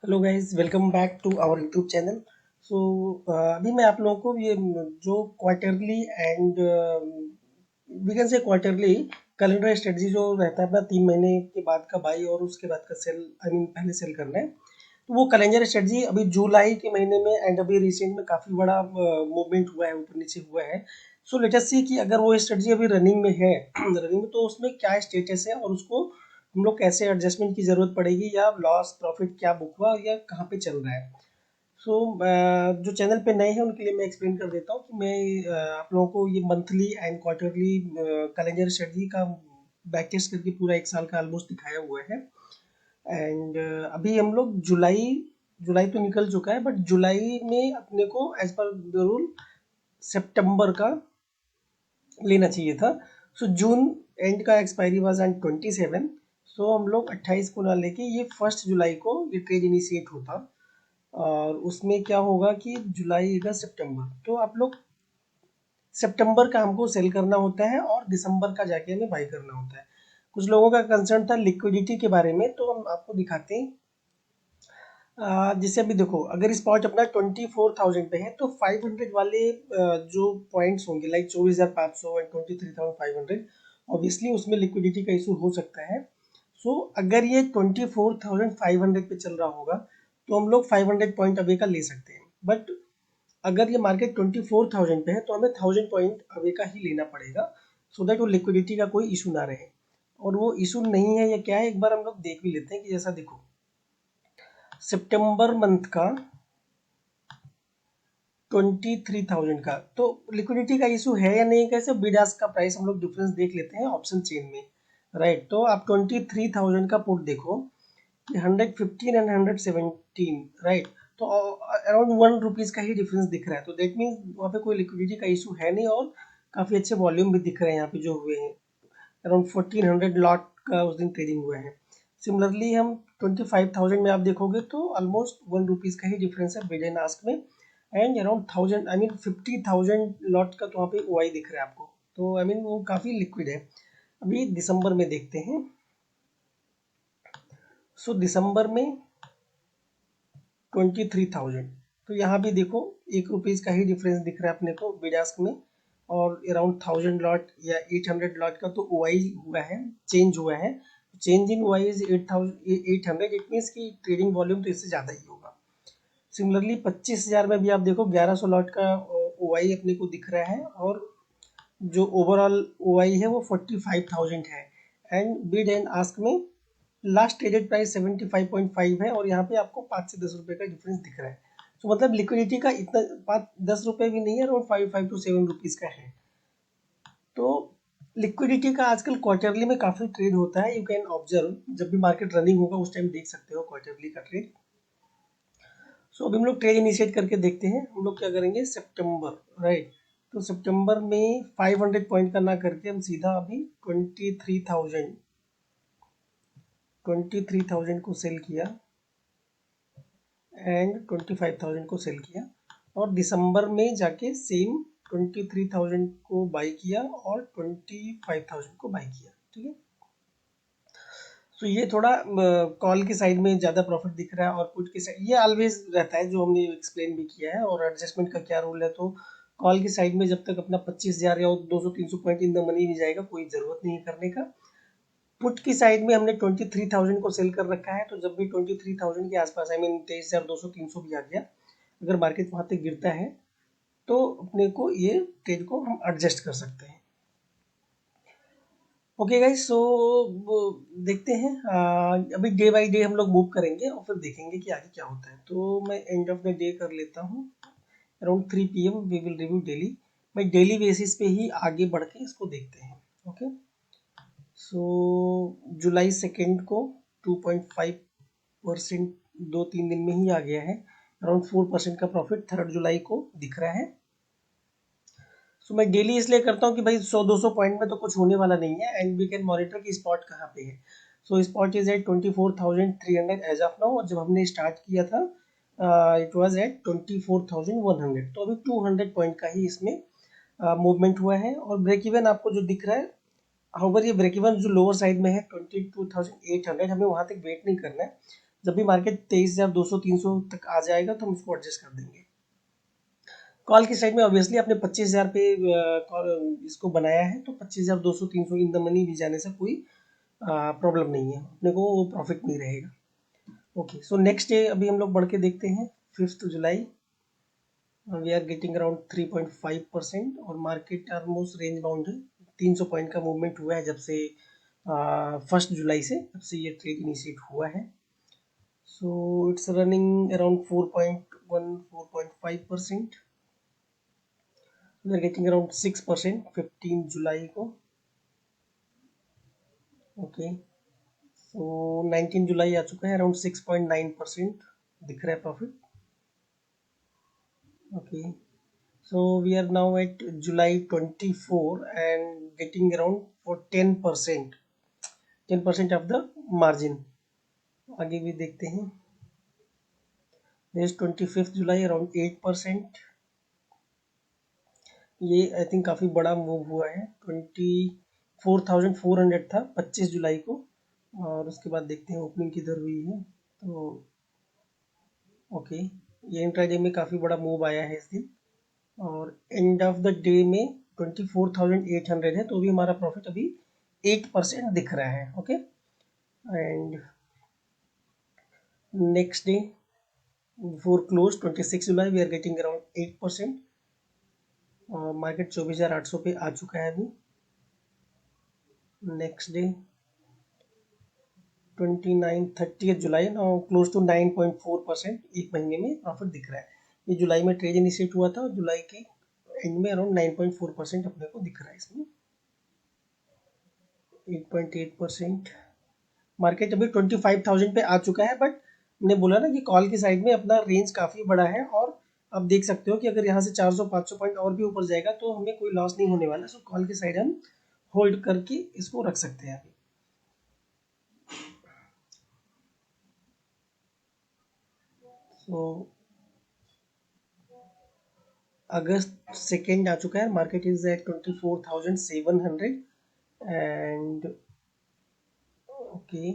Hello guys, welcome back to our YouTube channel. So अभी मैं आप लोगों को ये जो quarterly and we can say quarterly calendar strategy जो रहता है अपना 3 महीने के बाद का बाई और उसके बाद का सेल, आई मीन पहले सेल करना है। तो वो कैलेंडर स्ट्रेटजी अभी जुलाई के महीने में एंड अभी रिसेंट में काफ़ी बड़ा मूवमेंट हुआ है, ऊपर नीचे हुआ है। सो लेट अस सी कि अगर वो स्ट्रेटजी अभी रनिंग में है रनिंग में, तो उसमें क्या स्टेटस है और उसको हम लोग कैसे एडजस्टमेंट की ज़रूरत पड़ेगी, या लॉस प्रॉफिट क्या बुक हुआ या कहाँ पे चल रहा है। सो जो चैनल पे नए हैं उनके लिए मैं एक्सप्लेन कर देता हूँ कि मैं आप लोगों को ये monthly and quarterly calendar study का बैक टेस्ट करके पूरा 1 साल का ऑलमोस्ट दिखाया हुआ है। एंड अभी हम लोग जुलाई जुलाई तो निकल चुका है, बट जुलाई में अपने को एज पर द रूल सितंबर का लेना चाहिए था। सो जून एंड का एक्सपायरी वाज ऑन 27। सो हम लोग 28 को ना लेके ये 1 जुलाई को ये ट्रेड इनिशिएट होता। और उसमें क्या होगा कि जुलाई अगस्त सितंबर, तो आप लोग सितंबर का हमको सेल करना होता है और दिसंबर का जाके हमें बाई करना होता है। कुछ लोगों का कंसर्न था लिक्विडिटी के बारे में, तो हम आपको दिखाते हैं। जैसे अभी देखो, अगर स्पॉट अपना 24,000 पे है तो 500 वाले जो पॉइंट्स होंगे लाइक 24,500 एंड 23,500, ऑब्वियसली उसमें लिक्विडिटी का इशू हो सकता है। सो अगर ये 24,500 पे चल रहा होगा तो हम लोग 500 पॉइंट अवे का ले सकते हैं। बट अगर ये मार्केट 24,000 पे है तो हमें 1000 पॉइंट अवे का ही लेना पड़ेगा, सो दैट वो लिक्विडिटी का कोई इशू ना रहे। और वो इशू नहीं है या क्या है, एक बार हम लोग देख भी लेते हैं कि जैसा देखो सितंबर मंथ का 23,000 का, तो लिक्विडिटी का इशू है या नहीं, कैसे बिडास का प्राइस हम लोग डिफरेंस देख लेते हैं ऑप्शन चेन में। राइट, तो आप 23,000 का पुट देखो, 115 एंड 117। राइट, तो अराउंड 1 रुपीज़ का ही डिफरेंस दिख रहा है, तो देट मीन्स वहाँ पे कोई लिक्विडिटी का इशू है नहीं। और काफ़ी अच्छे वॉल्यूम भी दिख रहे हैं यहाँ पे जो हुए हैं, अराउंड 1400 लॉट का उस दिन ट्रेडिंग हुआ है। सिमिलरली हम 25,000 में आप देखोगे तो ऑलमोस्ट 1 रुपीज़ का ही डिफरेंस है बिड एंड आस्क में। And around 1000, I mean 50,000 lot का तो वहाँ पे ओआई दिख रहा है आपको, तो आई मीन वो काफ़ी लिक्विड है। अभी दिसंबर में देखते हैं। सो दिसंबर में 23,000, तो यहाँ भी देखो 1 रुपीज़ का ही डिफरेंस दिख रहा है अपने को बिडास्क में। और अराउंड 1000 लॉट या 800 लॉट का तो ओआई हुआ है, चेंज हुआ है। Change in OI is 8,800, it means की ट्रेडिंग वॉल्यूम तो इससे ज़्यादा ही होगा। सिमिलरली 25,000 में भी आप देखो 1100 लॉट का ओआई अपने को दिख रहा है, और जो ओवरऑल ओआई है वो 45,000 है। एंड बिड एंड आस्क में लास्ट ट्रेडेड प्राइस 75.5 है, और यहाँ पे आपको 5 से 10 रुपए का डिफरेंस दिख रहा है। तो मतलब लिक्विडिटी का इतना 5-10 रुपए भी नहीं है, अराउंड 5 to 7 रुपीज़ का है। तो लिक्विडिटी का आजकल क्वार्टरली में काफ़ी ट्रेड होता है, यू कैन ऑब्जर्व, जब भी मार्केट रनिंग होगा उस टाइम देख सकते हो क्वार्टरली का ट्रेड। सो अभी हम लोग ट्रेड इनिशिएट करके देखते हैं। हम लोग क्या करेंगे, सितंबर, राइट। तो सितंबर में 500 पॉइंट का ना करके हम सीधा अभी 23,000 को सेल किया एंड 25,000 को सेल किया, और दिसंबर में जाके सेम 23,000 को बाई किया और 25,000 को बाई किया। ठीक है, तो ये थोड़ा कॉल की साइड में ज़्यादा प्रॉफिट दिख रहा है, और पुट की साइड ये ऑलवेज रहता है जो हमने एक्सप्लेन भी किया है। और एडजस्टमेंट का क्या रूल है, तो कॉल की साइड में जब तक अपना 25,000 या 200-300 पॉइंट इन द मनी नहीं जाएगा, कोई ज़रूरत नहीं है करने का। पुट की साइड में हमने 23,000 को सेल कर रखा है, तो जब भी 23,000 के आसपास, आई मीन 23,200-300 भी आ गया, अगर मार्केट वहाँ तक गिरता है तो अपने को ये ट्रेड को हम एडजस्ट कर सकते हैं। ओके गाइस, सो देखते हैं। अभी डे बाय डे हम लोग मूव करेंगे और फिर देखेंगे कि आगे क्या होता है। तो मैं एंड ऑफ द डे कर लेता हूँ, around 3 PM we will review daily. मैं डेली बेसिस पे ही आगे बढ़ के इसको देखते हैं। ओके, सो जुलाई 2 को 2.5% 2-3 दिन में ही आ गया है, अराउंड 4% का प्रॉफिट 3 जुलाई को दिख रहा है। सो मैं डेली इसलिए करता हूँ कि भाई 100-200 पॉइंट में तो कुछ होने वाला नहीं है, एंड वी कैन मॉनिटर कि स्पॉट कहाँ पे है। So spot is at 24,300 as of now, और जब हमने स्टार्ट किया था इट वाज एट 24,100, तो अभी 200 पॉइंट का ही इसमें मूवमेंट हुआ है। और ब्रेक इवन आपको जो दिख रहा है, हाउवर ये ब्रेक इवन जो लोअर साइड में है 22,800, हमें वहाँ तक वेट नहीं करना है। जब भी मार्केट 23,200-300 तक आ जाएगा तो हम उसको एडजस्ट कर देंगे। कॉल की साइड में ऑब्वियसली आपने 25,000 पे इसको बनाया है, तो 25,200-300 इन द मनी भी जाने से कोई प्रॉब्लम नहीं है, अपने को वो प्रॉफिट नहीं रहेगा। ओके, सो नेक्स्ट डे अभी हम लोग बढ़ के देखते हैं, 5 जुलाई। वी आर गेटिंग अराउंड 3.5% और मार्केट ऑलमोस्ट रेंज बाउंड है। 300 पॉइंट का मूवमेंट हुआ है जब से 1 जुलाई से, जब से ये ट्रेड इनिशिएट हुआ है। So it's running around 4.1 4.5%। We are getting around 6% 15 जुलाई को। ओके, सो 19 जुलाई आ चुका है, अराउंड 6.9% दिख रहा है profit. Okay, so we are now at July 24 and getting around for 10% of the margin। आगे भी देखते हैं, this 25th जुलाई अराउंड 8%। ये आई थिंक काफ़ी बड़ा मूव हुआ है। 24,400 था 25 जुलाई को, और उसके बाद देखते हैं ओपनिंग किधर हुई है। तो ओके, ये इंट्राडे में काफ़ी बड़ा मूव आया है इस दिन, और एंड ऑफ द डे में 24,800 है, तो भी हमारा प्रॉफिट अभी 8% दिख रहा है। Okay, and next day before close 26 July we are getting around 8%। Market 24,800 पे आ चुका है अभी। Next day 29-30 July now close to 9.4%, एक महीने में प्रॉफिट दिख रहा है। ये जुलाई में ट्रेड इनिशिएट हुआ था, और जुलाई के एंड में अराउंड 9.4% अपने को दिख रहा है इसमें। 8.8%। मार्केट अभी 25,000 पे आ चुका है, बट मैंने बोला ना कि कॉल की साइड में अपना रेंज काफ़ी बड़ा है, और आप देख सकते हो कि अगर यहाँ से 400-500 पॉइंट और भी ऊपर जाएगा तो हमें कोई लॉस नहीं होने वाला। सो कॉल की साइड हम होल्ड करके इसको रख सकते हैं अभी। सो अगस्त 2 आ चुका है, market is at 24,700 and okay,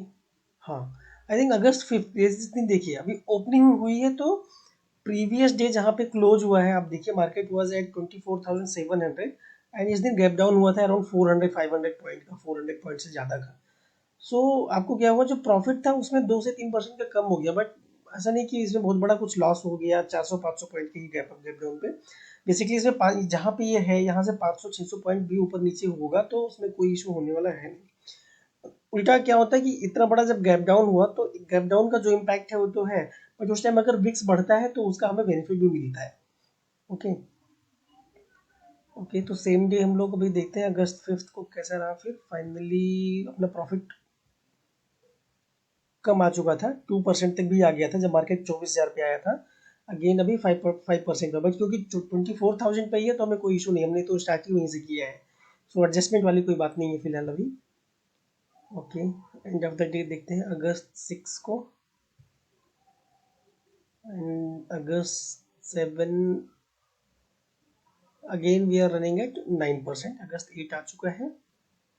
हाँ, आई थिंक अगस्त 5 जिस दिन देखिए अभी ओपनिंग हुई है, तो प्रीवियस डे जहाँ पे क्लोज हुआ है, आप देखिए मार्केट वाज एट 24,700 एंड इस दिन गैप डाउन हुआ था अराउंड 400-500 पॉइंट का, 400 पॉइंट से ज़्यादा का। सो आपको क्या हुआ, जो प्रॉफिट था उसमें 2 से 3% का कम हो गया, बट ऐसा नहीं कि इसमें बहुत बड़ा कुछ लॉस हो गया 400-500 पॉइंट की गैप डाउन पे। बेसिकली इसमें जहाँ पे ये है, यहाँ से 500-600 पॉइंट भी ऊपर नीचे होगा तो उसमें कोई इशू होने वाला है नहीं। उल्टा क्या होता है कि इतना बड़ा जब गैप डाउन हुआ, तो गैप डाउन का जो इम्पैक्ट है वो तो है, बट उस टाइम अगर विक्स बढ़ता है तो उसका हमें बेनिफिट भी मिलता है। ओके, ओके, तो सेम डे हम लोग अभी देखते हैं अगस्त 5 को कैसा रहा। फिर फाइनली अपना प्रॉफिट कम आ चुका था, 2% तक भी आ गया था जब मार्केट 24,000 पे आया था। अगेन अभी 5% पर, बट क्योंकि 24,000 पे ही है तो हमें कोई इशू नहीं, हमने तो स्टार्टिंग वहीं से किया है। सो एडजस्टमेंट वाली कोई बात नहीं है फिलहाल अभी। Okay, end of the day देखते हैं अगस्त 6 को, and August 7 again we are running at 9%। अगस्त 8 आ चुका है,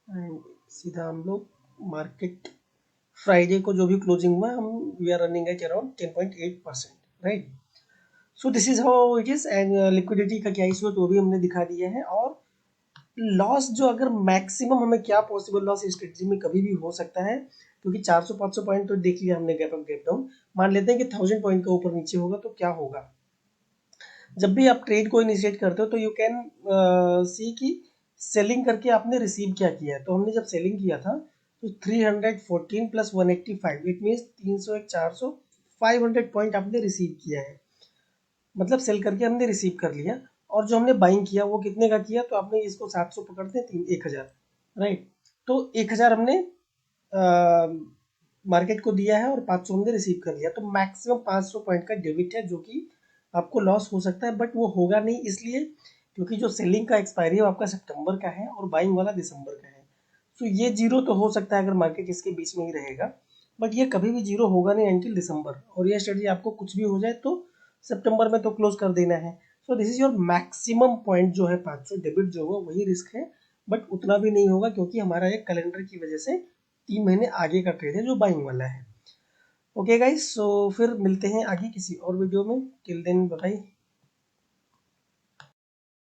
एंड सीधा हम लोग मार्केट फ्राइडे को जो भी क्लोजिंग हुआ हम we are running at around 10.8%, right. So this is how it is, and liquidity का क्या इशू है तो भी हमने दिखा दिया है। और लॉस जो अगर मैक्सिमम हमें क्या पॉसिबल लॉस इस स्ट्रेटजी में कभी भी हो सकता है, क्योंकि 400-500 पॉइंट तो देख लिया हमने गैप अप गैप डाउन। मान लेते हैं कि 1000 पॉइंट का ऊपर नीचे होगा तो क्या होगा। जब भी आप ट्रेड को इनिशिएट करते हो तो यू कैन सी कि सेलिंग करके आपने रिसीव क्या किया है। तो हमने जब सेलिंग किया था तो 314 प्लस 185 इट मीन्स 300 400 500 पॉइंट आपने रिसीव किया है, मतलब सेल करके हमने रिसीव कर लिया। और जो हमने बाइंग किया वो कितने का किया, तो आपने इसको 700 पकड़ते हैं, 1,000, राइट। तो 1,000 हमने मार्केट को दिया है और 500 हमने रिसीव कर लिया, तो मैक्सिमम 500 पॉइंट का डेबिट है, जो कि आपको लॉस हो सकता है, बट वो होगा नहीं, इसलिए क्योंकि जो सेलिंग का एक्सपायरी है वो आपका सितंबर का है और बाइंग वाला दिसंबर का है। तो ये जीरो तो हो सकता है अगर मार्केट इसके बीच में ही रहेगा, बट ये कभी भी जीरो होगा नहीं एंटिल दिसंबर। और ये स्ट्रेटजी आपको कुछ भी हो जाए तो सितंबर में तो क्लोज कर देना है। सो this is your maximum point जो है 500 डेबिट जो होगा वही रिस्क है, बट उतना भी नहीं होगा क्योंकि हमारा एक कैलेंडर की वजह से 3 महीने आगे का ट्रेड है जो बाइंग वाला है। ओके गाइस, सो फिर मिलते हैं आगे किसी और वीडियो में। Till then bye.